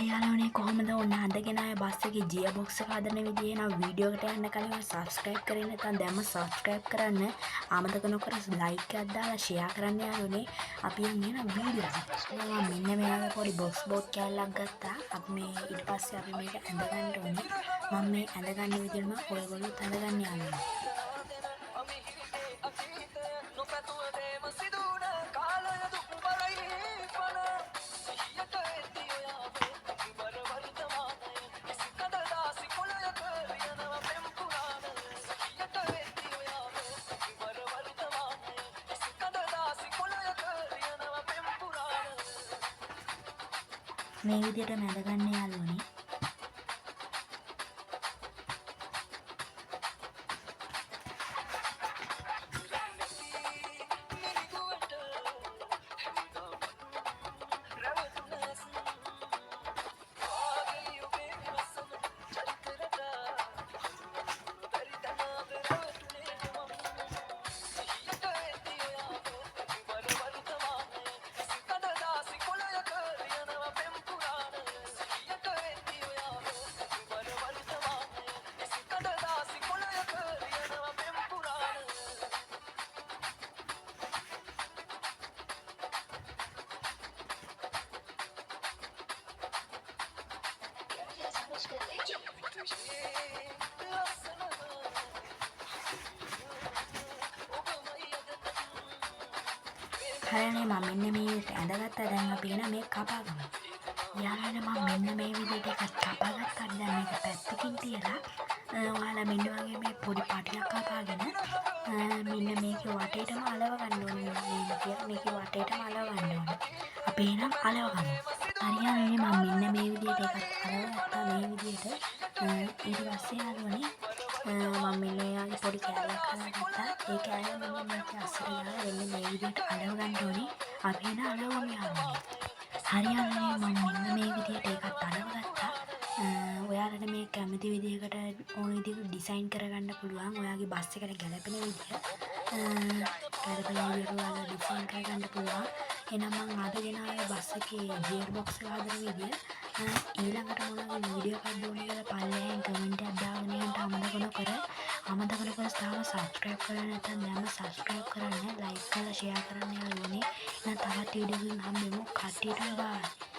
යාළුවනේ කොහොමද ඔන්න අදගෙන ආයේ බස් එකේ ජියර් බොක්ස් එක හදන විදිහේ නම් වීඩියෝ එකට යන්න කලින් subscribe කරේ නැත්නම් දැම්ම subscribe කරන්න ආමතක නොකර like එකක් දාලා share කරන්න යාළුවනේ අපි යන්න වීඩියෝ එකට. මෙන්න මේ වගේ පොඩි box board කෑල්ලක් ගත්තා. අපි මේ ඊට පස්සේ අපි මේක ඇඳ ගන්න ඕනේ. මම මේ ඇඳ ගන්න විදිහම ඔයගොල්ලෝ ඇඳ ගන්න යාළුවනේ. මේ විදිහට මැද ගන්න යාළුවනේ. හරිනේ මම මෙන්න මේ විදිහට ඇඳගත්තා. දැන් අපි එන මේ කපාගමු. යාළුවනේ මම මෙන්න මේ විදිහට එකක් කපාගත්තා. දැන් මේක පැත්තකින් තියලා ඔයාලා මෙන්න වගේ මේ පොඩි පටියක් කපාගෙන මෙන්න මේකේ වටේටම අලව ගන්න ඕනේ. මේකේ වටේටම අලව ගන්න ඕනේ. අපි එනම් අලව ගමු. හරියන්නේ මම මෙන්න මේ විදිහට එකක් අලවගත්තා මේ විදිහට. ඊට පස්සේ යාළුවනේ මම මෙන්න යාගේ පොඩි කෑල්ලක් හදාගත්තා. ඒ කෑල්ල මෙන්න මේක අස්සට දාලා මෙන්න මේ විදිහට අලව ගන්න ඕනේ. අපි එන අලවමු යාළුවනේ. හරියන්නේ මම මෙන්න මේ විදිහට එකක් අලවගත්තා. ඔයාලට මේ කැමති විදිහකට ඕන විදිහකට ඩිසයින් කරගන්න පුළුවන්. ඔයාගේ බස් එකට ගැලපෙන විදිහ ගැලපෙන විදිහට ඔයාලා ඩිසයින් කරගන්න පුළුවන්. එහෙනම් මම අද ගෙන ආවේ බස් එකේ ගියර් බොක්ස් එක හදන විදිහ. ඊළඟට මොනවද වීඩියෝ එකක් දුන්නේ කියලා පල්ලෙහෙන් කමෙන්ට් එකක් දාගෙන යන්න අමතක නොකර තාම subscribe කරලා නැත්නම් දැන්ම subscribe කරන්න, like කරලා share කරන්න යාළුවනේ. එහෙනම් තවත් වීඩියෝ එකකින් හම්බෙමු. කට්ටියට බයි.